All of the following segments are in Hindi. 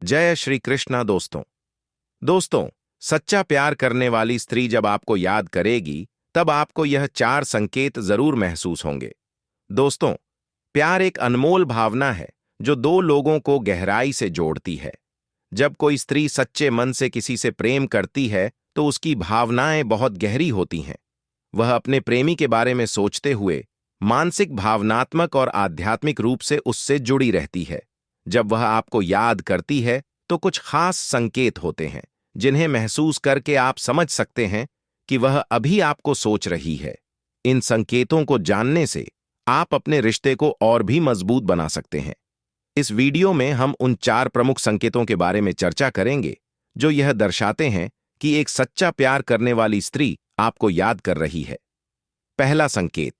जय श्री कृष्णा दोस्तों। दोस्तों, सच्चा प्यार करने वाली स्त्री जब आपको याद करेगी तब आपको यह 4 संकेत जरूर महसूस होंगे। दोस्तों, प्यार एक अनमोल भावना है जो दो लोगों को गहराई से जोड़ती है। जब कोई स्त्री सच्चे मन से किसी से प्रेम करती है तो उसकी भावनाएं बहुत गहरी होती हैं। वह अपने प्रेमी के बारे में सोचते हुए मानसिक, भावनात्मक और आध्यात्मिक रूप से उससे जुड़ी रहती है। जब वह आपको याद करती है तो कुछ खास संकेत होते हैं जिन्हें महसूस करके आप समझ सकते हैं कि वह अभी आपको सोच रही है। इन संकेतों को जानने से आप अपने रिश्ते को और भी मजबूत बना सकते हैं। इस वीडियो में हम उन 4 प्रमुख संकेतों के बारे में चर्चा करेंगे जो यह दर्शाते हैं कि एक सच्चा प्यार करने वाली स्त्री आपको याद कर रही है। पहला संकेत,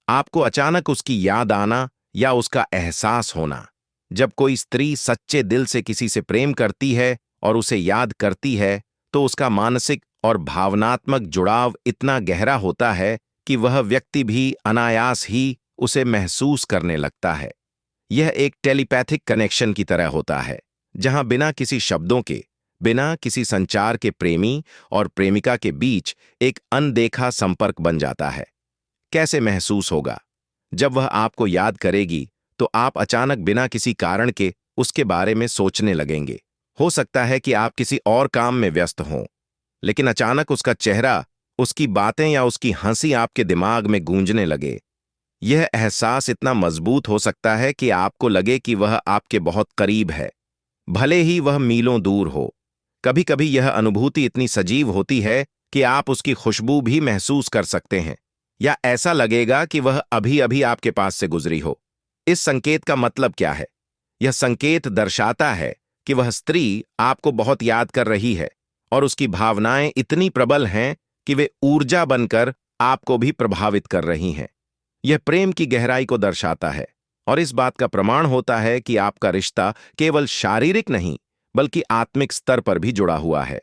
आपको अचानक उसकी याद आना या उसका एहसास होना। जब कोई स्त्री सच्चे दिल से किसी से प्रेम करती है और उसे याद करती है तो उसका मानसिक और भावनात्मक जुड़ाव इतना गहरा होता है कि वह व्यक्ति भी अनायास ही उसे महसूस करने लगता है। यह एक टेलीपैथिक कनेक्शन की तरह होता है, जहां बिना किसी शब्दों के, बिना किसी संचार के प्रेमी और प्रेमिका के बीच एक अनदेखा संपर्क बन जाता है। कैसे महसूस होगा? जब वह आपको याद करेगी तो आप अचानक बिना किसी कारण के उसके बारे में सोचने लगेंगे। हो सकता है कि आप किसी और काम में व्यस्त हों, लेकिन अचानक उसका चेहरा, उसकी बातें या उसकी हंसी आपके दिमाग में गूंजने लगे। यह एहसास इतना मजबूत हो सकता है कि आपको लगे कि वह आपके बहुत करीब है, भले ही वह मीलों दूर हो। कभी कभी यह अनुभूति इतनी सजीव होती है कि आप उसकी खुशबू भी महसूस कर सकते हैं, या ऐसा लगेगा कि वह अभी अभी आपके पास से गुजरी हो। इस संकेत का मतलब क्या है? यह संकेत दर्शाता है कि वह स्त्री आपको बहुत याद कर रही है और उसकी भावनाएं इतनी प्रबल हैं कि वे ऊर्जा बनकर आपको भी प्रभावित कर रही हैं। यह प्रेम की गहराई को दर्शाता है और इस बात का प्रमाण होता है कि आपका रिश्ता केवल शारीरिक नहीं बल्कि आत्मिक स्तर पर भी जुड़ा हुआ है।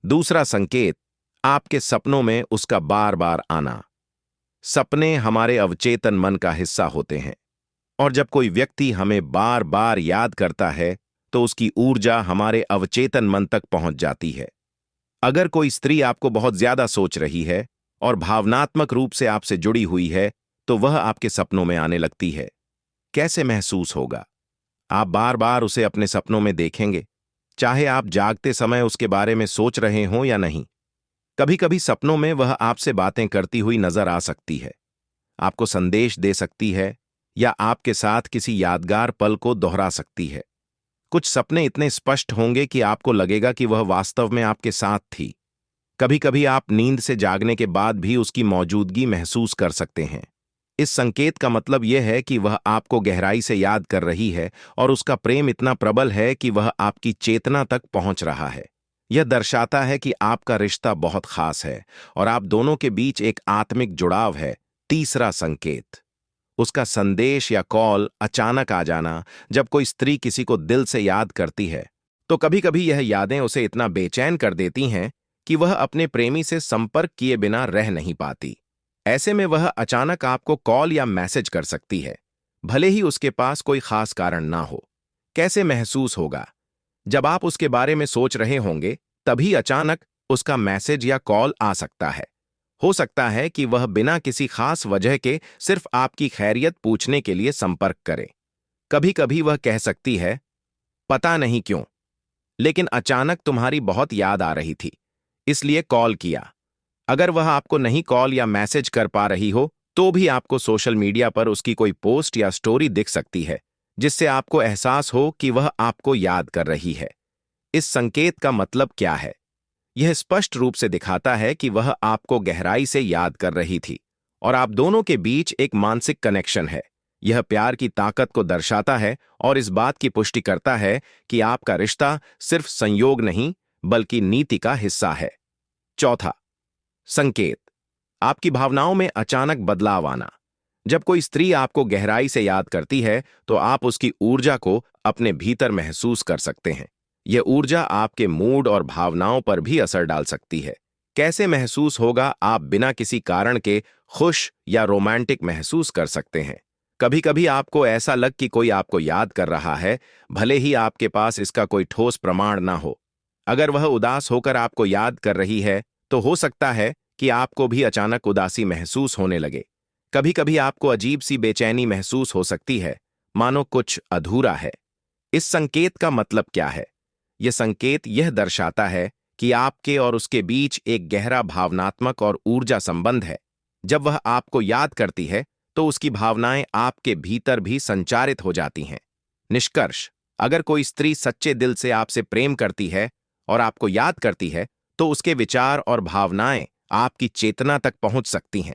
दूसरा संकेत, आपके सपनों में उसका बार बार आना। सपने हमारे अवचेतन मन का हिस्सा होते हैं और जब कोई व्यक्ति हमें बार बार याद करता है तो उसकी ऊर्जा हमारे अवचेतन मन तक पहुंच जाती है। अगर कोई स्त्री आपको बहुत ज्यादा सोच रही है और भावनात्मक रूप से आपसे जुड़ी हुई है तो वह आपके सपनों में आने लगती है। कैसे महसूस होगा? आप बार बार उसे अपने सपनों में देखेंगे, चाहे आप जागते समय उसके बारे में सोच रहे हों या नहीं। कभी कभी सपनों में वह आपसे बातें करती हुई नजर आ सकती है, आपको संदेश दे सकती है या आपके साथ किसी यादगार पल को दोहरा सकती है। कुछ सपने इतने स्पष्ट होंगे कि आपको लगेगा कि वह वास्तव में आपके साथ थी। कभी कभी आप नींद से जागने के बाद भी उसकी मौजूदगी महसूस कर सकते हैं। इस संकेत का मतलब यह है कि वह आपको गहराई से याद कर रही है और उसका प्रेम इतना प्रबल है कि वह आपकी चेतना तक पहुंच रहा है। यह दर्शाता है कि आपका रिश्ता बहुत खास है और आप दोनों के बीच एक आत्मिक जुड़ाव है। तीसरा संकेत, उसका संदेश या कॉल अचानक आ जाना। जब कोई स्त्री किसी को दिल से याद करती है तो कभी कभी यह यादें उसे इतना बेचैन कर देती हैं कि वह अपने प्रेमी से संपर्क किए बिना रह नहीं पाती। ऐसे में वह अचानक आपको कॉल या मैसेज कर सकती है, भले ही उसके पास कोई खास कारण ना हो। कैसे महसूस होगा? जब आप उसके बारे में सोच रहे होंगे तभी अचानक उसका मैसेज या कॉल आ सकता है। हो सकता है कि वह बिना किसी खास वजह के सिर्फ आपकी खैरियत पूछने के लिए संपर्क करे। कभी कभी वह कह सकती है, पता नहीं क्यों, लेकिन अचानक तुम्हारी बहुत याद आ रही थी, इसलिए कॉल किया। अगर वह आपको नहीं कॉल या मैसेज कर पा रही हो तो भी आपको सोशल मीडिया पर उसकी कोई पोस्ट या स्टोरी दिख सकती है जिससे आपको एहसास हो कि वह आपको याद कर रही है। इस संकेत का मतलब क्या है? यह स्पष्ट रूप से दिखाता है कि वह आपको गहराई से याद कर रही थी और आप दोनों के बीच एक मानसिक कनेक्शन है। यह प्यार की ताकत को दर्शाता है और इस बात की पुष्टि करता है कि आपका रिश्ता सिर्फ संयोग नहीं बल्कि नीति का हिस्सा है। चौथा संकेत, आपकी भावनाओं में अचानक बदलाव आना। जब कोई स्त्री आपको गहराई से याद करती है तो आप उसकी ऊर्जा को अपने भीतर महसूस कर सकते हैं। यह ऊर्जा आपके मूड और भावनाओं पर भी असर डाल सकती है। कैसे महसूस होगा? आप बिना किसी कारण के खुश या रोमांटिक महसूस कर सकते हैं, कभी कभी आपको ऐसा लग कि कोई आपको याद कर रहा है, भले ही आपके पास इसका कोई ठोस प्रमाण ना हो। अगर वह उदास होकर आपको याद कर रही है, तो हो सकता है कि आपको भी अचानक उदासी महसूस होने लगे। कभी कभी आपको अजीब सी बेचैनी महसूस हो सकती है, मानो कुछ अधूरा है। इस संकेत का मतलब क्या है? यह संकेत यह दर्शाता है कि आपके और उसके बीच एक गहरा भावनात्मक और ऊर्जा संबंध है। जब वह आपको याद करती है, तो उसकी भावनाएं आपके भीतर भी संचारित हो जाती हैं। निष्कर्ष: अगर कोई स्त्री सच्चे दिल से आपसे प्रेम करती है और आपको याद करती है, तो उसके विचार और भावनाएं आपकी चेतना तक पहुंच सकती हैं।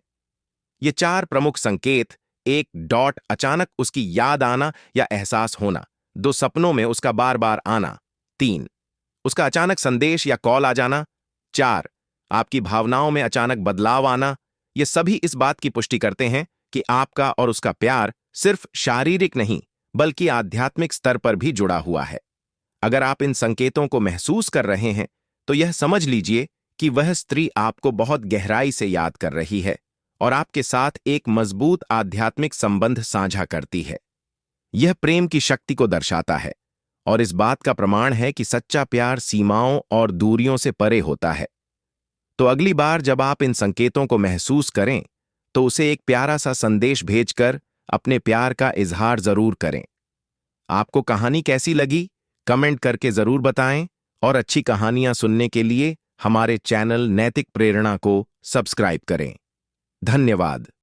ये चार प्रमुख संकेत: एक, डॉट अचानक उसकी याद आना या एहसास होना। दो, सपनों में उसका बार बार आना। तीन, उसका अचानक संदेश या कॉल आ जाना। चार, आपकी भावनाओं में अचानक बदलाव आना। ये सभी इस बात की पुष्टि करते हैं कि आपका और उसका प्यार सिर्फ शारीरिक नहीं, बल्कि आध्यात्मिक स्तर पर भी जुड़ा हुआ है। अगर आप इन संकेतों को महसूस कर रहे हैं, तो यह समझ लीजिए कि वह स्त्री आपको बहुत गहराई से याद कर रही है और आपके साथ एक मजबूत आध्यात्मिक संबंध साझा करती है। यह प्रेम की शक्ति को दर्शाता है और इस बात का प्रमाण है कि सच्चा प्यार सीमाओं और दूरियों से परे होता है। तो अगली बार जब आप इन संकेतों को महसूस करें, तो उसे एक प्यारा सा संदेश भेजकर अपने प्यार का इजहार जरूर करें। आपको कहानी कैसी लगी, कमेंट करके जरूर बताएं और अच्छी कहानियां सुनने के लिए हमारे चैनल नैतिक प्रेरणा को सब्सक्राइब करें। धन्यवाद।